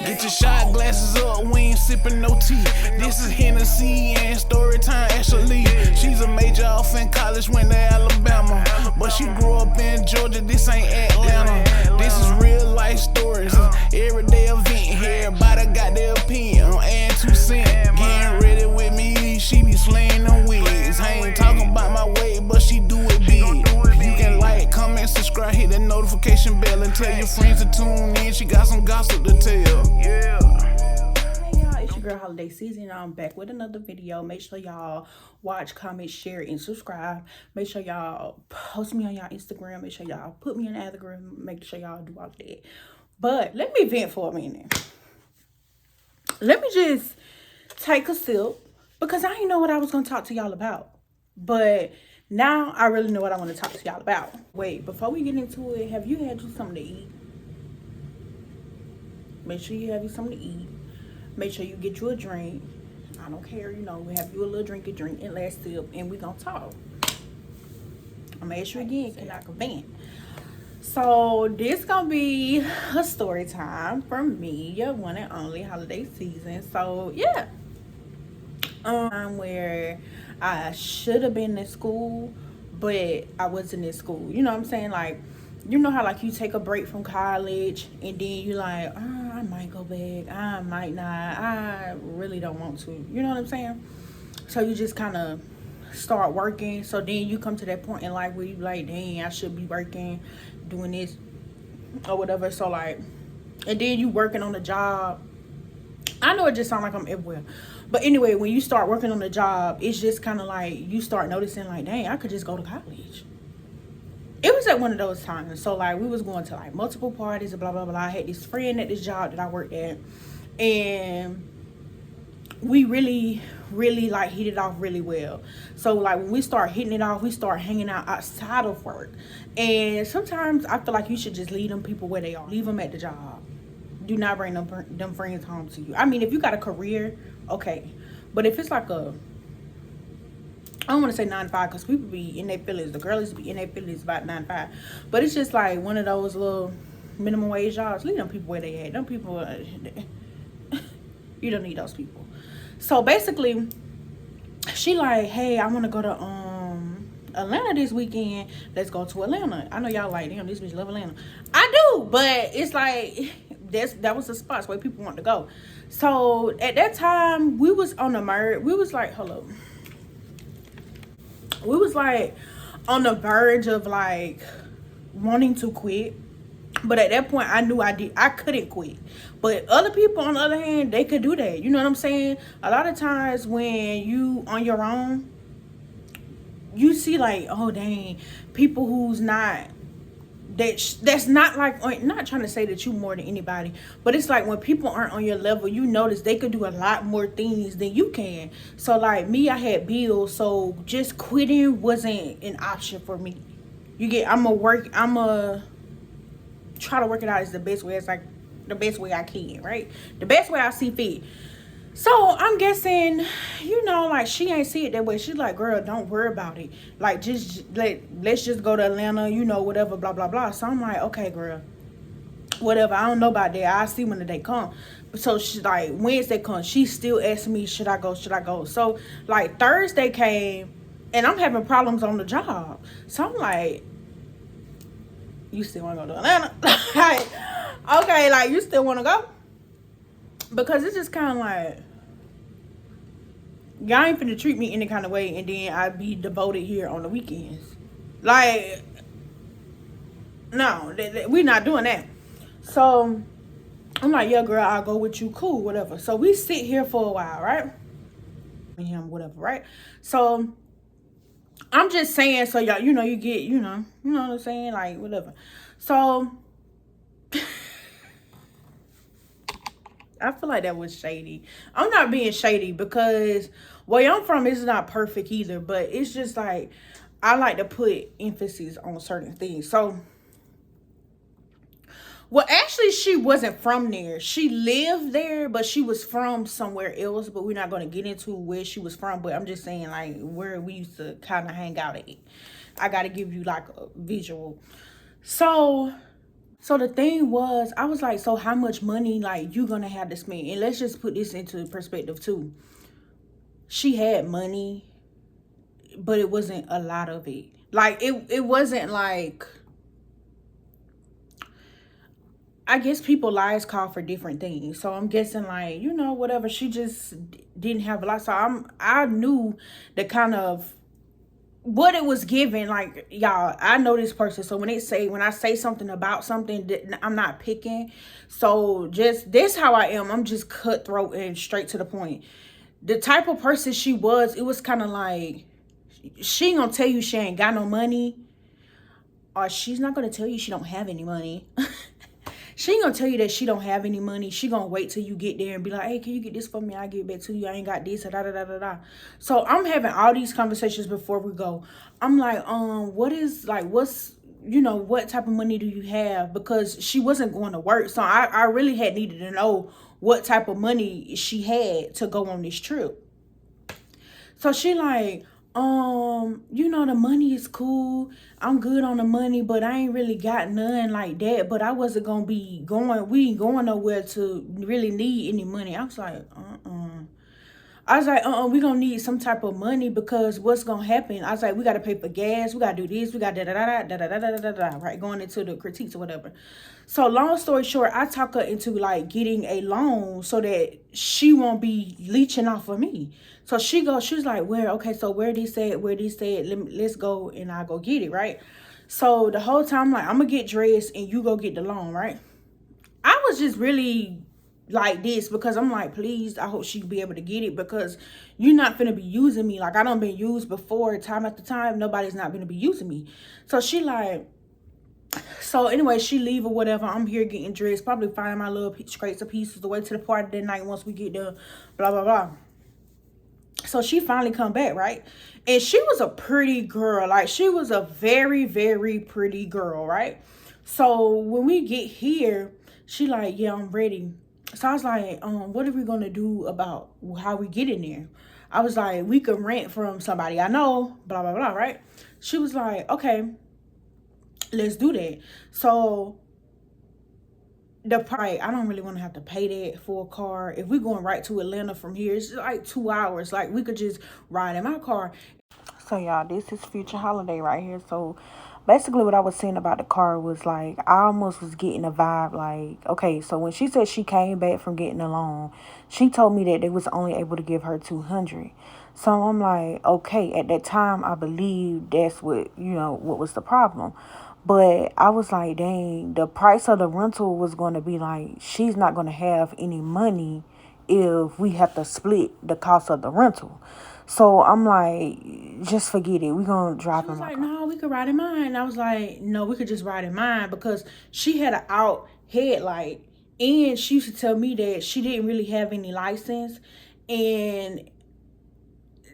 Get your shot glasses up, we ain't sipping no tea. This is Hennessy and Storytime Ashley. She's a major off in college, went to Alabama, but she grew up in Georgia, this ain't Atlanta. This is real life stories, everyday event. Everybody got their opinion, and 2 cents. Getting ready with me, she be slaying them wigs. I ain't talking about my weight, but she do it big. You can like, comment, subscribe, hit that notification bell, and tell your friends to tune in. She got some gossip to tell. Yeah. Hey y'all, it's your girl Holiday Season. I'm back with another video. Make sure y'all watch, comment, share, and subscribe. Make sure y'all post me on y'all Instagram. Make sure y'all put me on Instagram. Make sure y'all do all that. But let me vent for a minute. Let me just take a sip, because I didn't know what I was going to talk to y'all about. But now I really know what I want to talk to y'all about. Wait, before we get into it, have you had you something to eat? Make sure you have you something to eat. Make sure you get you a drink. I don't care, you know, we have you a little drink and last sip, and we gonna talk. I'm gonna ask you again, can I vent? So this gonna be a story time from me, your one and only Holiday Season. So yeah, where I should have been in school, but I wasn't in school. You know what I'm saying? Like, you know how like you take a break from college and then you like, oh, I might go back, I might not, I really don't want to. You know what I'm saying? So you just kind of start working. So then you come to that point in life where you like, dang, I should be working, doing this or whatever. So like, and then you working on a job. I know it just sounds like I'm everywhere, but anyway, when you start working on the job, it's just kind of like you start noticing like, dang, I could just go to college. It was at one of those times. So like we was going to like multiple parties and blah blah blah. I had this friend at this job that I worked at, and we really like hit it off really well. So like when we start hitting it off, we start hanging out outside of work. And sometimes I feel like you should just leave them people where they are. Leave them at the job. Do not bring them friends home to you. I mean, if you got a career, okay. But if it's like a, I don't want to say 9 to 5, because people be in their feelings. The girls be in their feelings about 9 to 5. But it's just like one of those little minimum wage jobs. Leave them people where they at. Them people, you don't need those people. So basically, she like, hey, I want to go to Atlanta this weekend. Let's go to Atlanta. I know y'all like, damn, this bitch love Atlanta. I do, but it's like that was the spots where people want to go. So at that time, we was on the merge. We was like, hold up. We was like on the verge of like wanting to quit. But at that point, I knew I couldn't quit. But other people, on the other hand, they could do that. You know what I'm saying? A lot of times when you on your own, you see like, oh dang, people who's not, that's not like, not trying to say that you more than anybody, but it's like when people aren't on your level, you notice they could do a lot more things than you can. So like me, I had bills, so just quitting wasn't an option for me. You get, I'ma try to work it out as the best way, as like the best way I can, right? The best way I see fit. So I'm guessing, you know, like she ain't see it that way. She's like, girl, don't worry about it. Like, just let's just go to Atlanta, you know, whatever, blah, blah, blah. So I'm like, okay, girl, whatever. I don't know about that. I'll see when the day come. So she like, Wednesday comes, she still asking me, should I go? So like Thursday came and I'm having problems on the job. So I'm like, you still want to go to Atlanta? Like, okay, like you still want to go? Because it's just kind of like, y'all ain't finna treat me any kind of way and then I be devoted here on the weekends. Like, no, we not doing that. So I'm like, yeah, girl, I'll go with you. Cool, whatever. So we sit here for a while, right? Him, whatever, right? So I'm just saying, so y'all, you know, you get, you know what I'm saying? Like, whatever. So I feel like that was shady. I'm not being shady because where I'm from is not perfect either, but it's just like I like to put emphasis on certain things. So, well, actually, she wasn't from there. She lived there, but she was from somewhere else. But we're not going to get into where she was from. But I'm just saying, like, where we used to kind of hang out at. I got to give you, like, a visual. So So the thing was, I was like, so how much money like you gonna have to spend? And let's just put this into perspective too. She had money, but it wasn't a lot of it. Like it wasn't like, I guess people lives call for different things. So I'm guessing like, whatever. She just didn't have a lot. So I knew the kind of what it was given. Like, y'all, I know this person. So when I say something about something, I'm not picking. So just this how I am. I'm just cutthroat and straight to the point. The type of person she was, it was kind of like, she ain't gonna tell you she ain't got no money, or she's not gonna tell you she don't have any money. She ain't gonna tell you that she don't have any money. She gonna wait till you get there and be like, hey, can you get this for me? I'll get it back to you. I ain't got this, da da da da da. So I'm having all these conversations before we go. I'm like, what type of money do you have? Because she wasn't going to work. So I really had needed to know what type of money she had to go on this trip. So she like, the money is cool. I'm good on the money, but I ain't really got none like that. But I wasn't gonna be going, we ain't going nowhere to really need any money. I was like, we gonna need some type of money, because what's gonna happen? I was like, we gotta pay for gas, we gotta do this, we gotta da da da da da da da da da, right? Going into the critiques or whatever. So long story short, I talk her into like getting a loan so that she won't be leeching off of me. So she was like, where this at, let's go and I'll go get it, right? So the whole time, like, I'm gonna get dressed and you go get the loan, right? I was just really like this, because I'm like, please, I hope she be able to get it, because you're not gonna be using me. Like, I done been used before, time after time. Nobody's not gonna be using me. So she like, so anyway, she leave or whatever. I'm here getting dressed, probably finding my little scrapes of pieces the way to the party that night once we get there, blah blah blah. So she finally come back, right? And she was a pretty girl. Like, she was a very, very pretty girl, right? So when we get here, she like, yeah, I'm ready. So I was like, what are we gonna do about how we get in there? I was like, we could rent from somebody I know, blah blah blah, right? She was like, okay, let's do that. So I don't really want to have to pay that for a car. If we're going right to Atlanta from here, it's like 2 hours. Like, we could just ride in my car. So y'all, this is Future Holiday right here. So basically what I was saying about the car was like, I almost was getting a vibe like, okay, so when she said she came back from getting a loan, she told me that they was only able to give her 200. So I'm like, okay, at that time I believe that's what was the problem. But I was like, dang, the price of the rental was going to be like, she's not going to have any money if we have to split the cost of the rental. So I'm like, just forget it. We're going to drive in my car. She was like, no, we could ride in mine. I was like, no, we could just ride in mine, because she had an out headlight. And she used to tell me that she didn't really have any license. And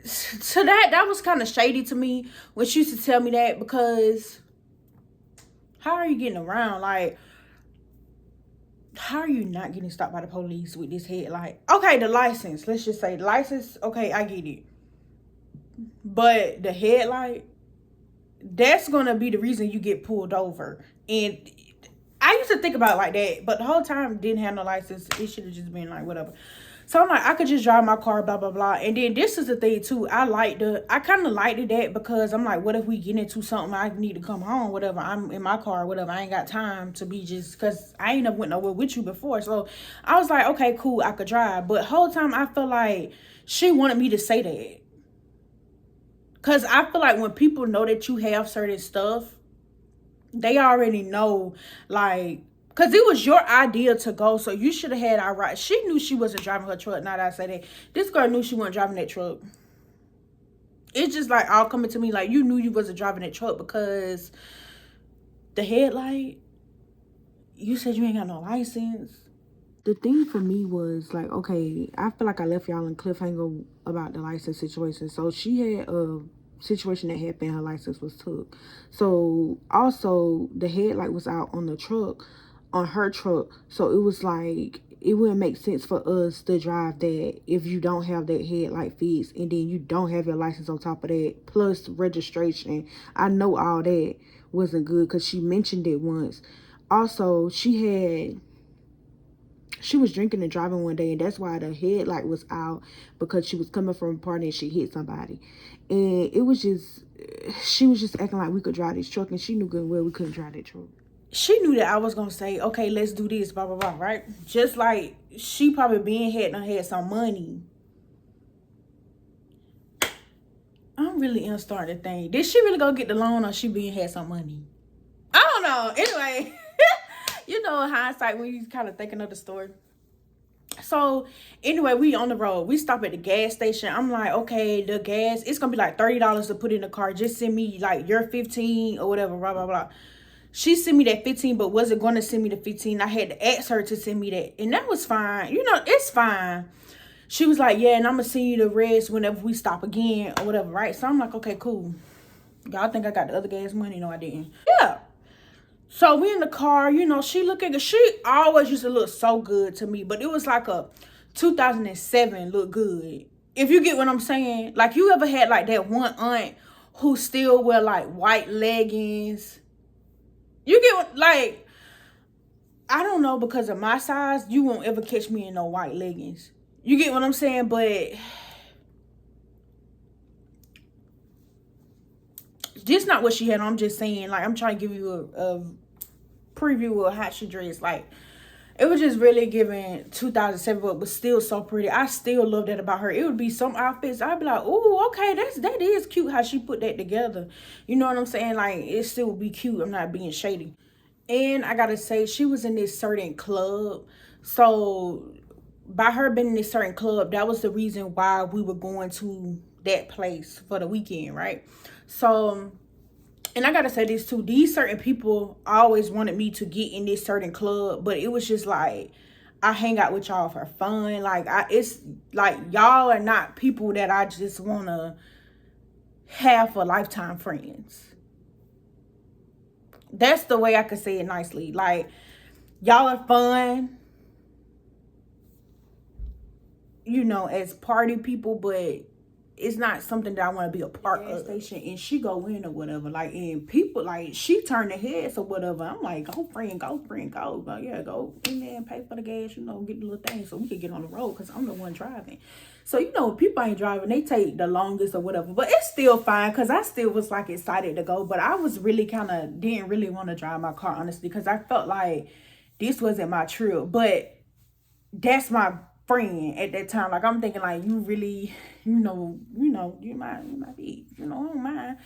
so that was kind of shady to me when she used to tell me that, because how are you getting around? Like, how are you not getting stopped by the police with this headlight? Okay, the license. Let's just say license. Okay, I get it. But the headlight, that's going to be the reason you get pulled over. And I used to think about it like that. But the whole time, didn't have no license. It should have just been like, whatever. So I'm like, I could just drive my car, blah, blah, blah. And then this is the thing, too. I kind of liked it that, because I'm like, what if we get into something, I need to come home, whatever. I'm in my car, whatever. I ain't got time to be just, because I ain't never went nowhere with you before. So I was like, okay, cool, I could drive. But the whole time I felt like she wanted me to say that. Because I feel like when people know that you have certain stuff, they already know, like, because it was your idea to go, so you should have had our right. She knew she wasn't driving her truck. Now that I say that, this girl knew she wasn't driving that truck. It's just like all coming to me like, you knew you wasn't driving that truck, because the headlight, you said you ain't got no license. The thing for me was like, okay, I feel like I left y'all in cliffhanger about the license situation. So she had a situation that happened, her license was took. So also the headlight was out on the truck, on her truck. So it was like, it wouldn't make sense for us to drive that if you don't have that headlight fixed, and then you don't have your license on top of that, plus registration. I know all that wasn't good, because she mentioned it once. Also, she was drinking and driving one day, and that's why the headlight was out, because she was coming from a party and she hit somebody. And it was just, she was just acting like we could drive this truck, and she knew good and well we couldn't drive that truck. She knew that I was gonna say, okay, let's do this, blah blah blah, right? Just like she probably had some money. I'm really starting to think, did she really go get the loan, or she had some money? I don't know. Anyway, you know, in hindsight, when you kind of thinking of the story. So anyway, we on the road. We stop at the gas station. I'm like, okay, the gas, it's gonna be like $30 to put in the car. Just send me like your 15 or whatever, blah blah blah. She sent me that 15, but wasn't going to send me the 15. I had to ask her to send me that, and that was fine. You know, it's fine. She was like, yeah, and I'm gonna send you the rest whenever we stop again or whatever, right? So I'm like, okay, cool. Y'all think I got the other gas money? No, I didn't. Yeah. So we in the car, you know, she always used to look so good to me, but it was like a 2007 look good. If you get what I'm saying. Like, you ever had like that one aunt who still wear like white leggings? You get what, like, I don't know, because of my size, you won't ever catch me in no white leggings. You get what I'm saying? But this not what she had on. I'm just saying, like, I'm trying to give you a preview of how she dressed. Like, it was just really giving 2007, but was still so pretty. I still love that about her. It would be some outfits I'd be like, oh, okay, that is cute how she put that together. You know what I'm saying? Like, it still would be cute. I'm not being shady. And I gotta say, she was in this certain club. So by her being in this certain club, that was the reason why we were going to that place for the weekend, right? So, and I gotta say this too, these certain people always wanted me to get in this certain club, but it was just like, I hang out with y'all for fun. Like, it's like, y'all are not people that I just wanna have for lifetime friends. That's the way I could say it nicely. Like, y'all are fun, you know, as party people, but it's not something that I want to be a part of. Station, and she go in or whatever, like, and people, like, she turn the heads or whatever. I'm like, go friend, go. Yeah, go in there and pay for the gas, you know, get the little thing so we can get on the road, because I'm the one driving. So, you know, people ain't driving, they take the longest or whatever, but it's still fine, because I still was like excited to go. But I was really didn't really want to drive my car, honestly, because I felt like this wasn't my trip. But that's my friend at that time. Like, I'm thinking, like, you really, you might be, I don't mind.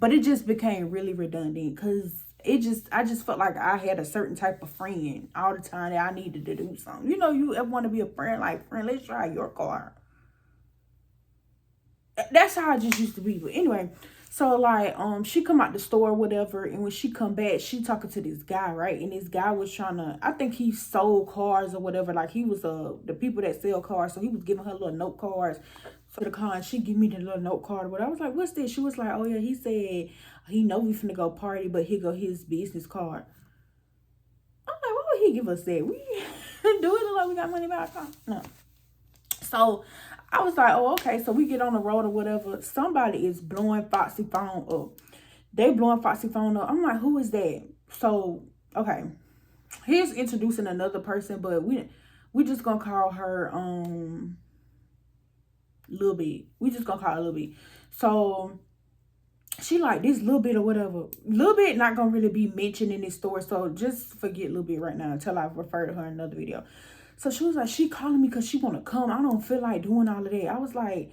But it just became really redundant, because I just felt like I had a certain type of friend all the time that I needed to do something. You know, you ever want to be a friend, like, friend, let's try your car. That's how I just used to be. But anyway, so like, she come out the store or whatever, and when she come back, she talking to this guy, right? And this guy was trying to, I think he sold cars or whatever. Like, he was the people that sell cars, so he was giving her little note cards for the car, and she give me the little note card. But I was like, what's this? She was like, oh yeah, he said he know we finna go party, but here go his business card. I'm like, why would he give us that? We do it like we got money by our car. No. So I was like, oh, okay. So we get on the road or whatever. Somebody is blowing Foxy phone up. They blowing Foxy phone up. I'm like, who is that? So, okay. He's introducing another person, but we just gonna call her Lil Bit. We just gonna call her Lil Bit. So she like, this Lil Bit or whatever. Lil Bit not gonna really be mentioned in this story, so just forget Lil Bit right now until I refer to her in another video. So she was like, she calling me because she want to come. I don't feel like doing all of that. I was like,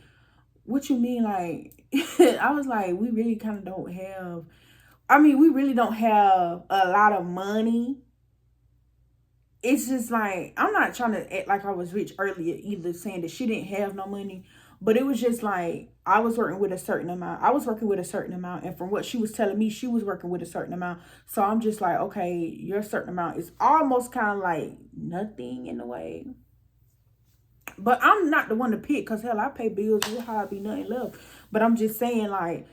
what you mean? Like, I was like, we really kind of don't have, we really don't have a lot of money. It's just like, I'm not trying to act like I was rich earlier either, saying that she didn't have no money. But it was just like, I was working with a certain amount. And from what she was telling me, she was working with a certain amount. So I'm just like, okay, your certain amount is almost kind of like nothing in a way. But I'm not the one to pick, because hell, I pay bills, it'll hardly be nothing left. But I'm just saying, like,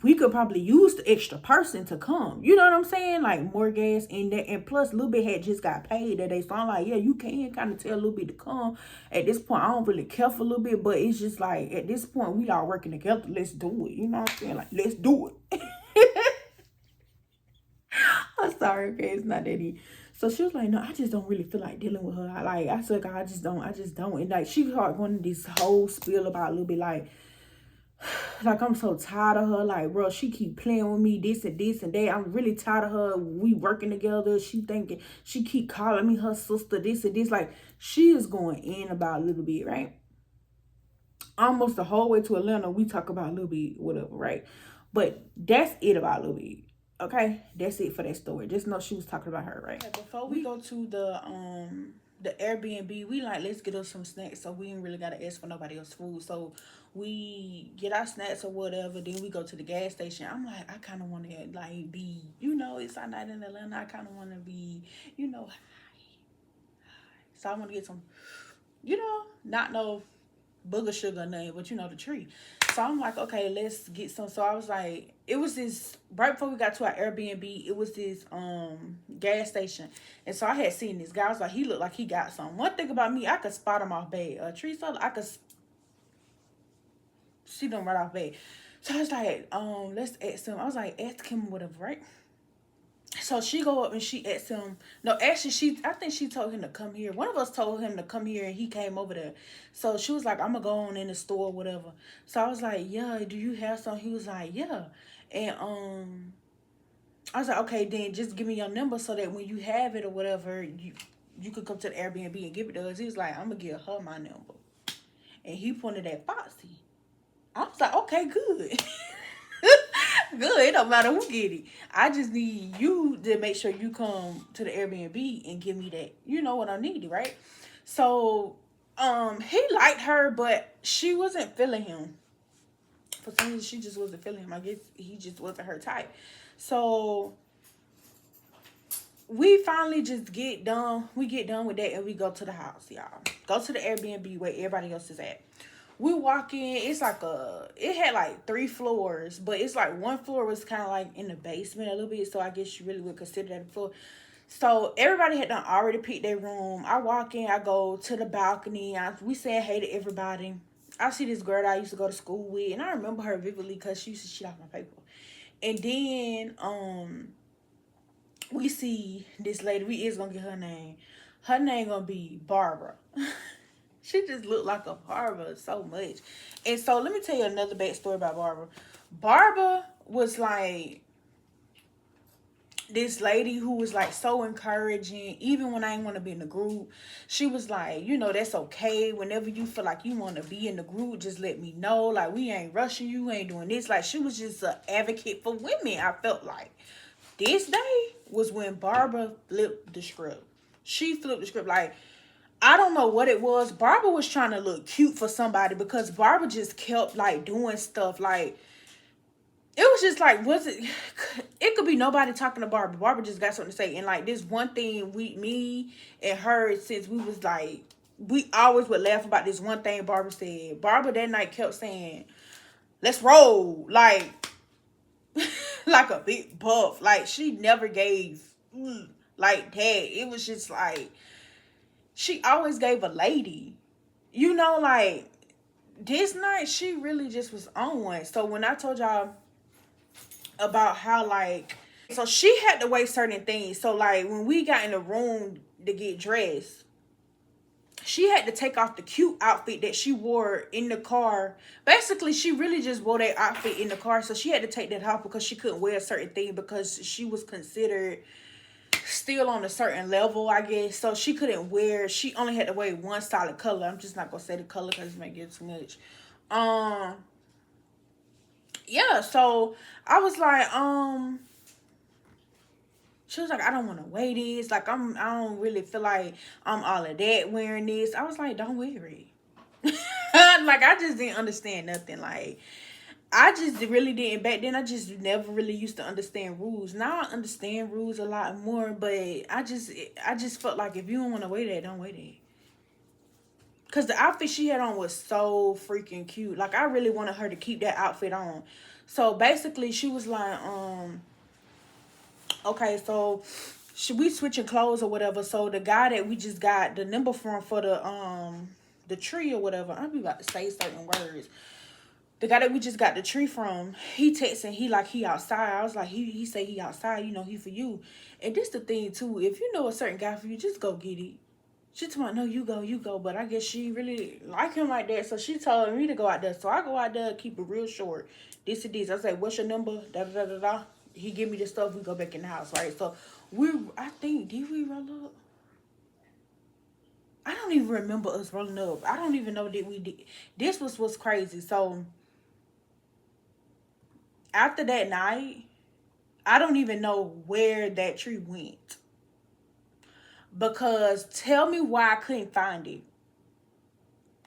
we could probably use the extra person to come. You know what I'm saying? Like, more gas in there. And plus, Lil Bit had just got paid that day. So I'm like, yeah, you can kind of tell Lil Bit to come. At this point, I don't really care for Lil Bit. But it's just like, at this point, we all working together. Let's do it. You know what I'm saying? Like, let's do it. sorry, okay, it's not that deep. So she was like, no, I just don't really feel like dealing with her. I said, God, I just don't. And like, she started going into this whole spiel about a little bit like I'm so tired of her. Like, bro, she keep playing with me, this and that. I'm really tired of her. We working together. She keep calling me her sister, this and this. Like, she is going in about a little bit, right? Almost the whole way to Atlanta, we talk about a little bit, whatever, right? But that's it about a little bit. Okay, that's it for that story. Just know she was talking about her, right? Okay, before we go to the Airbnb, we like, let's get us some snacks so we ain't really gotta ask for nobody else's food. So we get our snacks or whatever, then we go to the gas station. I'm like, I kind of want to like be, it's our night in Atlanta. I kind of want to be, high. So I want to get some, not no booger sugar or nothing, but the tree. So I'm like, okay, let's get some. So I was like, it was this, right before we got to our Airbnb, it was this gas station. And so I had seen this guy. I was like, he looked like he got some. One thing about me, I could spot him off bad. Tree soda, I could see them right off bad. So I was like, let's ask him. I was like, ask him whatever, right? So she go up and she asked him. No, actually, I think she told him to come here. One of us told him to come here, and he came over there. So she was like, I'm gonna go on in the store or whatever. So I was like, yeah, do you have some? He was like, yeah. And I was like, okay, then just give me your number so that when you have it or whatever, you could come to the Airbnb and give it to us. He was like, I'm gonna give her my number. And he pointed at Foxy. I was like, okay, good. Good, it don't matter who get it. I just need you to make sure you come to the Airbnb and give me that. You know what I needed, right? So, he liked her, but she wasn't feeling him. For some reason, she just wasn't feeling him. I guess he just wasn't her type. So, we finally just get done. We get done with that and we go to the house, y'all. Go to the Airbnb where everybody else is at. We walk in, it's like it had like 3 floors, but it's like one floor was kind of like in the basement a little bit, so I guess you really would consider that a floor. So everybody had done already picked their room. I walk in, I go to the balcony, we said hey to everybody. I see this girl that I used to go to school with, and I remember her vividly because she used to shit off my paper. And then, we see this lady, we is gonna get her name. Her name gonna be Barbara. She just looked like a Barbara so much. And so let me tell you another backstory about Barbara. Barbara was like this lady who was like so encouraging. Even when I didn't want to be in the group, she was like, that's okay. Whenever you feel like you want to be in the group, just let me know. Like, we ain't rushing you, ain't doing this. Like, she was just an advocate for women, I felt like. This day was when Barbara flipped the script. She flipped the script. Like, I don't know what it was. Barbara was trying to look cute for somebody because Barbara just kept like doing stuff. Like, it was just like, it could be nobody talking to Barbara. Barbara just got something to say. And like, this one thing me and her, since we was like, we always would laugh about this one thing Barbara said. Barbara that night kept saying, let's roll. Like, like a big buff. Like, she never gave like that. It was just like, she always gave a lady. Like, this night, she really just was on one. So when I told y'all about how, like, so she had to weigh certain things. So, like, when we got in the room to get dressed, she had to take off the cute outfit that she wore in the car. Basically, she really just wore that outfit in the car. So she had to take that off because she couldn't wear a certain thing because she was considered still on a certain level, I guess. So she only had to wear one solid color. I'm just not gonna say the color because it might get too much. Yeah, so I was like, she was like, I don't want to wear this. Like, I don't really feel like I'm all of that wearing this. I was like, don't wear it. Like, I just didn't understand nothing. Like, I just really didn't. Back then, I just never really used to understand rules. Now I understand rules a lot more, but I just felt like if you don't want to wear that, don't wear that. Because the outfit she had on was so freaking cute. Like, I really wanted her to keep that outfit on. So, basically, she was like, okay, so we switching clothes or whatever. So, the guy that we just got the number from for the tree or whatever, I'll be about to say certain words. the guy that we just got the tree from, he texting, he outside. I was like, he say he outside, he for you. And this the thing too, if you know a certain guy for you, just go get it. She told me, no, you go. But I guess she really like him like that. So she told me to go out there. So I go out there, keep it real short. This and this. I say, what's your number? Da da da da da. He give me the stuff. We go back in the house, right? So I think, did we roll up? I don't even remember us rolling up. I don't even know that we did. This was what's crazy. So after that night, I don't even know where that tree went. Because tell me why I couldn't find it.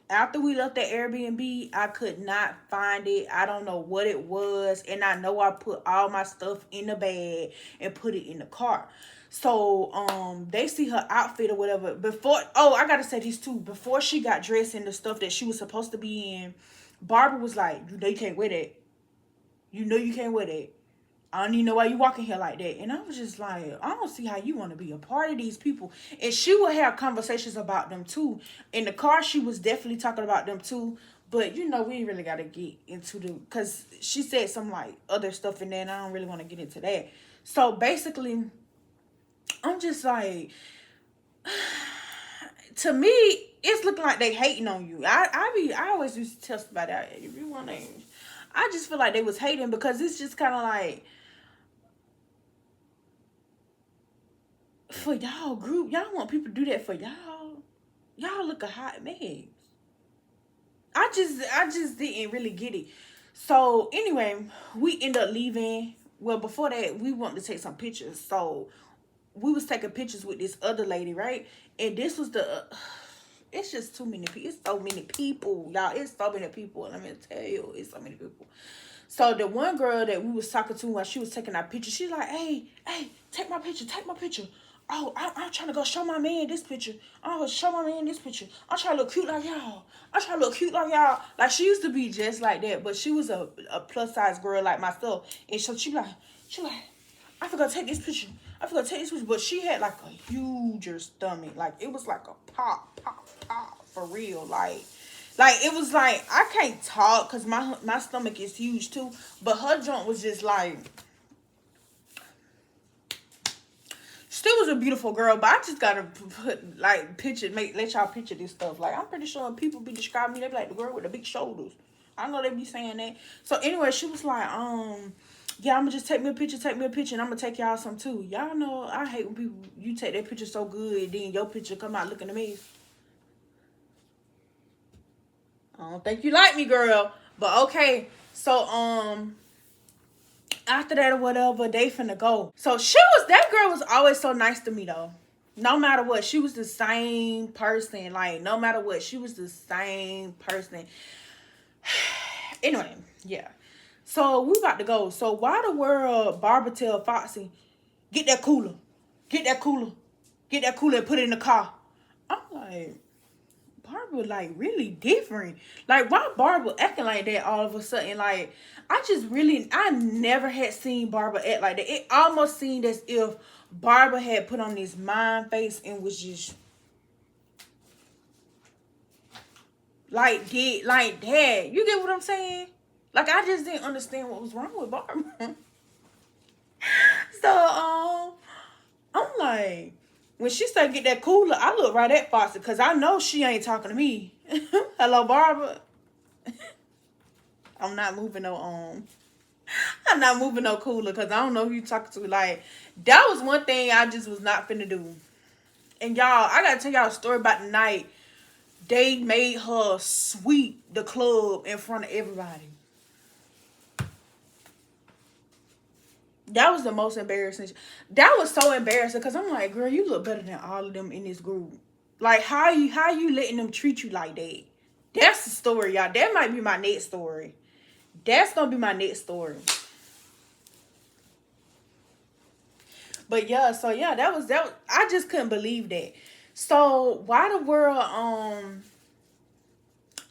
After we left the Airbnb, I could not find it. I don't know what it was. And I know I put all my stuff in the bag and put it in the car. So, they see her outfit or whatever. I gotta say this too. Before she got dressed in the stuff that she was supposed to be in, Barbara was like, you know you can't wear that. You know you can't wear that. I don't even know why you walking here like that. And I was just like, I don't see how you want to be a part of these people. And she would have conversations about them too. In the car, she was definitely talking about them too. But, we ain't really got to get into because she said some, like, other stuff in there, and I don't really want to get into that. So, basically, I'm just like, to me, it's looking like they hating on you. I always used to tell somebody, if you want to, I just feel like they was hating because it's just kind of like, for y'all group, y'all want people to do that for y'all. Y'all look a hot mess. I just didn't really get it. So anyway, we end up leaving. Well, before that, we wanted to take some pictures. So we was taking pictures with this other lady, right? And this was it's just too many people. It's so many people, y'all. It's so many people. Let me tell you, it's so many people. So the one girl that we was talking to while she was taking our picture, she's like, hey, take my picture. Oh, I'm trying to go show my man this picture. Oh, show my man this picture. I'm trying to look cute like y'all. Like, she used to be just like that, but she was a plus size girl like myself. And so she like, I forgot to take this picture. But she had like a huger stomach. Like, it was like a pop for real. Like it was like, I can't talk because my stomach is huge too. But her joint was just like, still was a beautiful girl, but I just gotta put like let y'all picture this stuff. Like, I'm pretty sure when people be describing me, they be like the girl with the big shoulders. I know they be saying that. So anyway, she was like, yeah, I'm gonna just take me a picture, and I'm gonna take y'all some too. Y'all know I hate when people, you take that picture so good, then your picture come out looking amazing. I don't think you like me, girl. But okay, so after that or whatever, they finna go. So that girl was always so nice to me though. No matter what, she was the same person. Like, no matter what, she was the same person. Anyway, yeah. So we about to go. So why the world Barbara tell Foxy, get that cooler and put it in the car? I'm like, Barbara, like, really different. Like, why Barbara acting like that all of a sudden? Like, I never had seen Barbara act like that. It almost seemed as if Barbara had put on this mind face and was just like that. You get what I'm saying? Like, I just didn't understand what was wrong with Barbara. So, I'm like, when she said get that cooler, I look right at Foxy because I know she ain't talking to me. Hello, Barbara. I'm not moving no cooler because I don't know who you talking to. Like, that was one thing I just was not finna do. And y'all, I gotta tell y'all a story about the night they made her sweep the club in front of everybody. That was the most embarrassing. That was so embarrassing because I'm like, girl, you look better than all of them in this group. Like, how you letting them treat you like that? That's the story, y'all. That might be my next story. That's gonna be my next story. But yeah, so yeah, that was I just couldn't believe that. So why the world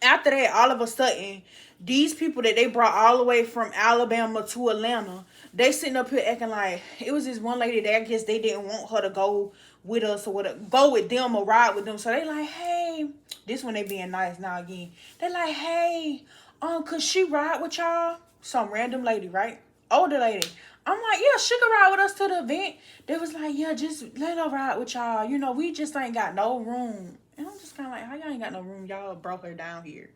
after that, all of a sudden, these people that they brought all the way from Alabama to Atlanta, they sitting up here acting like it was this one lady that I guess they didn't want her to go with us or whatever, go with them or ride with them. So they like, hey, this when they being nice now again. They like, hey, could she ride with y'all? Some random lady, right? Older lady. I'm like, yeah, she could ride with us to the event. They was like, yeah, just let her ride with y'all. You know, we just ain't got no room. And I'm just kind of like, how y'all ain't got no room? Y'all broke her down here.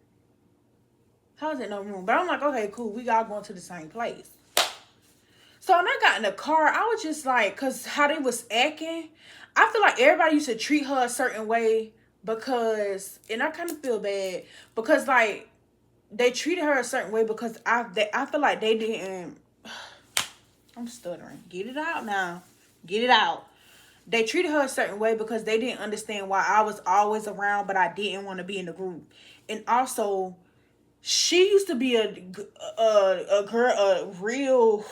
How's it no room? But I'm like, okay, cool. We all going to the same place. So when I got in the car, I was just like, because how they was acting, I feel like everybody used to treat her a certain way because, and I kind of feel bad because like they treated her a certain way because I feel like they didn't. I'm stuttering. Get it out now. Get it out. They treated her a certain way because they didn't understand why I was always around, but I didn't want to be in the group. And also, she used to be a girl, a real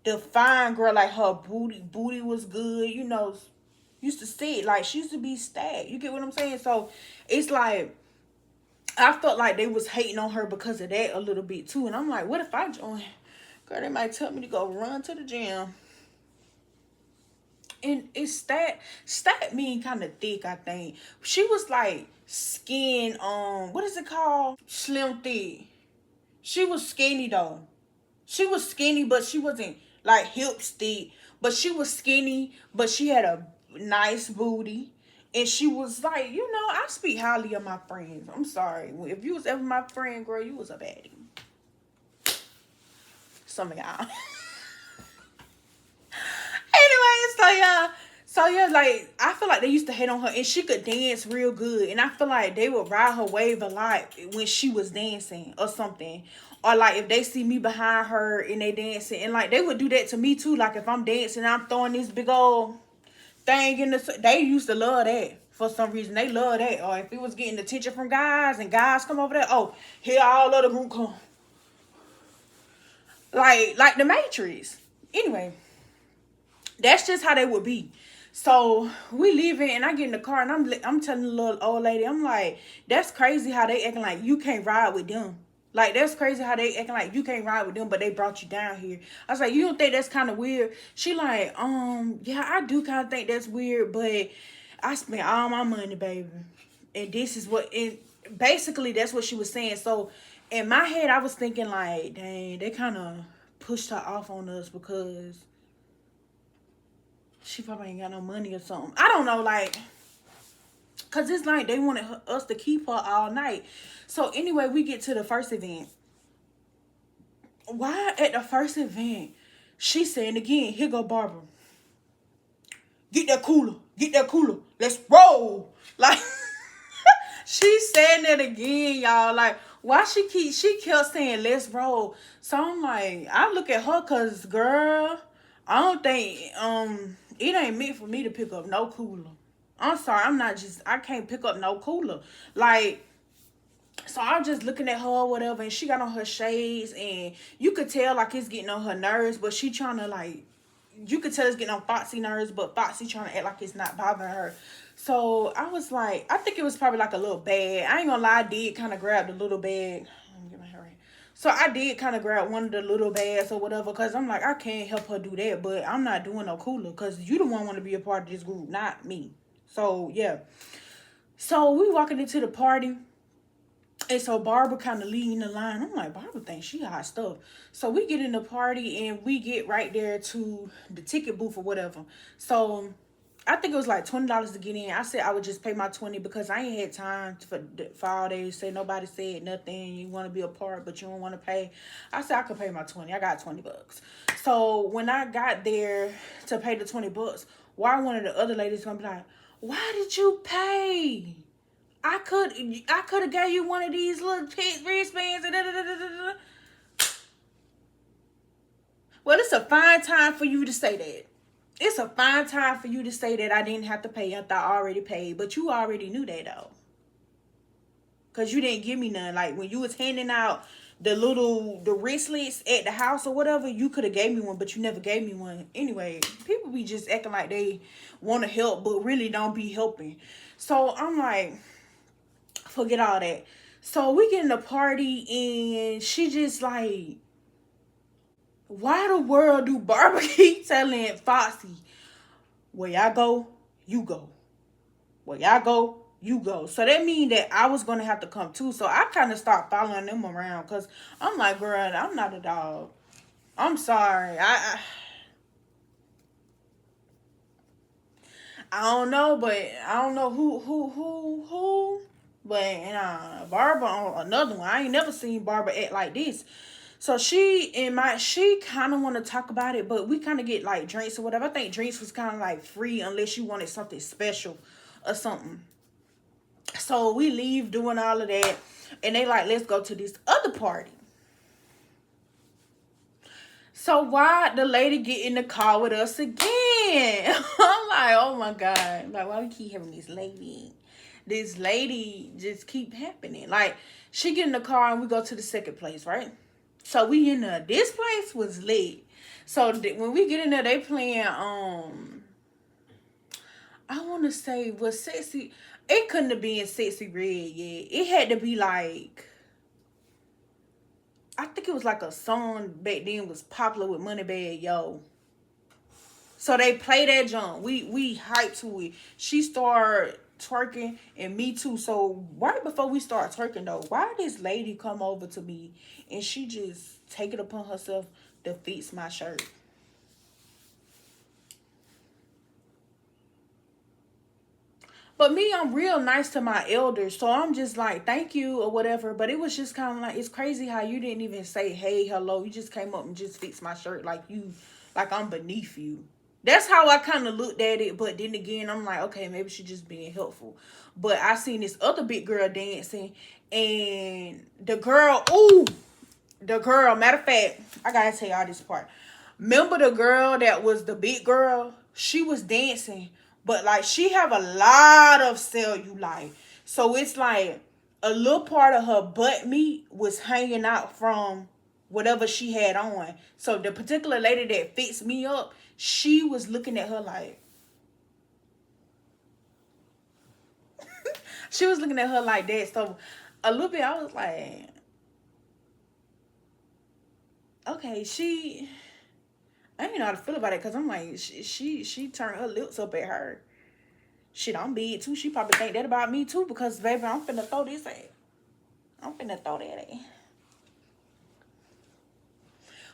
defined girl. Like her booty was good. You know, used to see it. Like she used to be stacked. You get what I'm saying? So it's like I felt like they was hating on her because of that a little bit too. And I'm like, what if I join? Girl, they might tell me to go run to the gym. And it's stat mean kind of thick, I think. She was like skin, what is it called? Slim thick. She was skinny though. She was skinny, but she wasn't like hip thick. But she was skinny, but she had a nice booty. And she was like, you know, I speak highly of my friends. I'm sorry. If you was ever my friend, girl, you was a baddie. Some of y'all. Anyway, so yeah, like I feel like they used to hate on her, and she could dance real good, and I feel like they would ride her wave a lot when she was dancing or something, or like if they see me behind her and they dancing, and like they would do that to me too. Like if I'm dancing, I'm throwing this big old thing in the. They used to love that for some reason. They love that, or if it was getting attention from guys and guys come over there, oh, here all of the group come, like the Matrix. Anyway. That's just how they would be. So we leaving and I get in the car and I'm telling the little old lady, I'm like, that's crazy how they acting like you can't ride with them. Like that's crazy how they acting like you can't ride with them, but they brought you down here. I was like, you don't think that's kind of weird? She like, yeah, I do kind of think that's weird, but I spent all my money, baby. And this is what, and basically that's what she was saying. So in my head, I was thinking like, dang, they kind of pushed her off on us because she probably ain't got no money or something. I don't know, like, because it's like they wanted us to keep her all night. So anyway, we get to the first event. Why at the first event, she saying again, here go Barbara. Get that cooler. Get that cooler. Let's roll. Like, she saying that again, y'all. Like, why she kept saying, let's roll. So I'm like, I look at her because, girl, I don't think, it ain't meant for me to pick up no cooler. I'm sorry, I can't pick up no cooler. Like, so I'm just looking at her or whatever, and she got on her shades, and you could tell, like, it's getting on her nerves, but she trying to, like, you could tell it's getting on Foxy nerves, but Foxy trying to act like it's not bothering her. So I was like, I think it was probably like a little bag. I ain't gonna lie, I did kind of grab the little bag. Let me get my hair right. So I did kind of grab one of the little bags or whatever, because I'm like, I can't help her do that, but I'm not doing no cooler, because you the one want to be a part of this group, not me. So, yeah. So we walking into the party, and so Barbara kind of leading the line. I'm like, Barbara thinks she hot stuff. So we get in the party, and we get right there to the ticket booth or whatever. So I think it was like $20 to get in. I said I would just pay my $20 because I ain't had time for all days. Say nobody said nothing. You want to be a part, but you don't want to pay. I said I could pay my $20. I got $20. So when I got there to pay the $20, why one of the other ladies gonna be like, why did you pay? I could have gave you one of these little wristbands. Well, it's a fine time for you to say that. It's a fine time for you to say that I didn't have to pay after I already paid. But you already knew that, though. Because you didn't give me none. Like, when you was handing out the wristlets at the house or whatever, you could have gave me one, but you never gave me one. Anyway, people be just acting like they want to help, but really don't be helping. So, I'm like, forget all that. So, we get in the party, and she just like, why the world do Barbara keep telling Foxy, where y'all go, you go. Where y'all go, you go. So that mean that I was gonna have to come too. So I kind of start following them around because I'm like, girl, I'm not a dog. I'm sorry. I don't know, but I don't know who. But Barbara on another one. I ain't never seen Barbara act like this. So she kind of want to talk about it, but we kind of get like drinks or whatever. I think drinks was kind of like free unless you wanted something special or something. So we leave doing all of that, and they like, let's go to this other party. So why the lady get in the car with us again? I'm like, oh my God. Like, why we keep having this lady? This lady just keep happening. Like, she get in the car and we go to the second place, right? So we in there. This place was lit. So when we get in there, they playing, I want to say, was Sexy. It couldn't have been Sexy Red yet. It had to be like, I think it was like a song back then was popular with Moneybag Yo. So they play that jump. We hyped to it. She started twerking and me too. So right before we start twerking though, why did this lady come over to me and she just take it upon herself to fix my shirt? But me, I'm real nice to my elders. So I'm just like, thank you or whatever. But it was just kind of like, it's crazy how you didn't even say, hey, hello. You just came up and just fixed my shirt like I'm beneath you. That's how I kind of looked at it. But then again, I'm like, okay, maybe she's just being helpful. But I seen this other big girl dancing. And the girl, matter of fact, I got to tell y'all this part. Remember the girl that was the big girl? She was dancing. But, like, she have a lot of cellulite. So, it's like a little part of her butt meat was hanging out from whatever she had on. So, the particular lady that fixed me up, she was looking at her like... she was looking at her like that. So, a little bit, I was like... okay, I didn't know how to feel about it because I'm like, she turned her lips up at her. Shit, I'm big too. She probably think that about me too because, baby, I'm finna throw this at. I'm finna throw that at.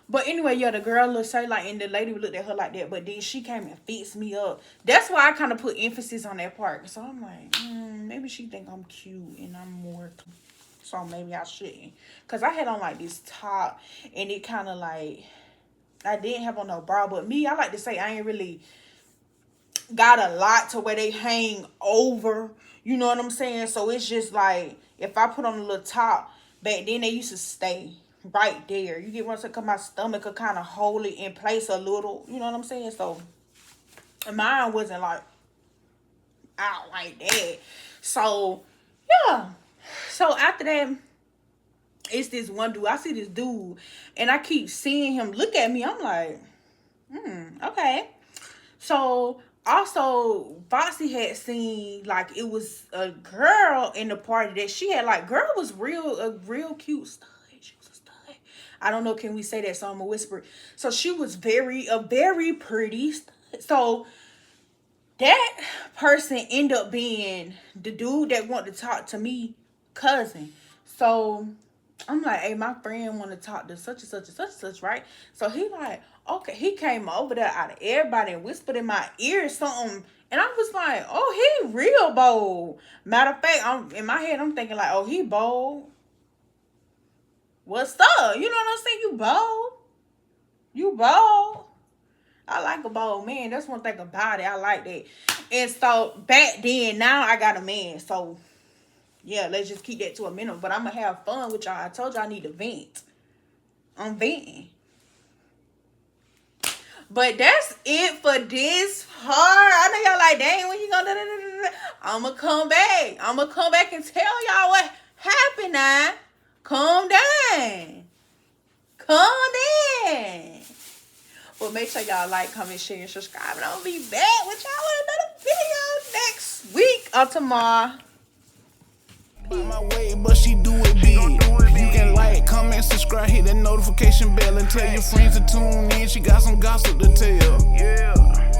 But anyway, yeah, the girl looked so like, and the lady looked at her like that, but then she came and fixed me up. That's why I kind of put emphasis on that part. So I'm like, maybe she think I'm cute and I'm more... so maybe I shouldn't. Because I had on like this top and it kind of like... I didn't have on no bra, but me, I like to say I ain't really got a lot to where they hang over. You know what I'm saying? So it's just like, if I put on a little top, back then they used to stay right there. You get what I'm saying? Because my stomach could kind of hold it in place a little. You know what I'm saying? So mine wasn't like out like that. So, yeah. So after that, it's this one dude. I see this dude and I keep seeing him look at me. I'm like, okay. So also Foxy had seen like it was a girl in the party that she had like, girl was a real cute stud. She was a stud. I don't know, can we say that? So I'm gonna whisper. So she was a very pretty stud. So that person ended up being the dude that wanted to talk to me cousin. So I'm like, hey, my friend want to talk to such and such and such and such, right? So he like, okay, he came over there out of everybody and whispered in my ear something. And I was like, oh, he real bold. Matter of fact, in my head, I'm thinking like, oh, he bold. What's up? You know what I'm saying? You bold. You bold. I like a bold man. That's one thing about it. I like that. And so back then, now I got a man. So yeah, let's just keep that to a minimum. But I'm going to have fun with y'all. I told y'all I need to vent. I'm venting. But that's it for this part. I know y'all like, dang, when you gonna do? I'm going to come back. I'm going to come back and tell y'all what happened now. Calm down. Calm down. Well, make sure y'all like, comment, share, and subscribe. And I'll be back with y'all in another video next week or tomorrow. My way, but she do it big. You can like, comment, subscribe, hit that notification bell, and tell your friends to tune in. She got some gossip to tell. Yeah.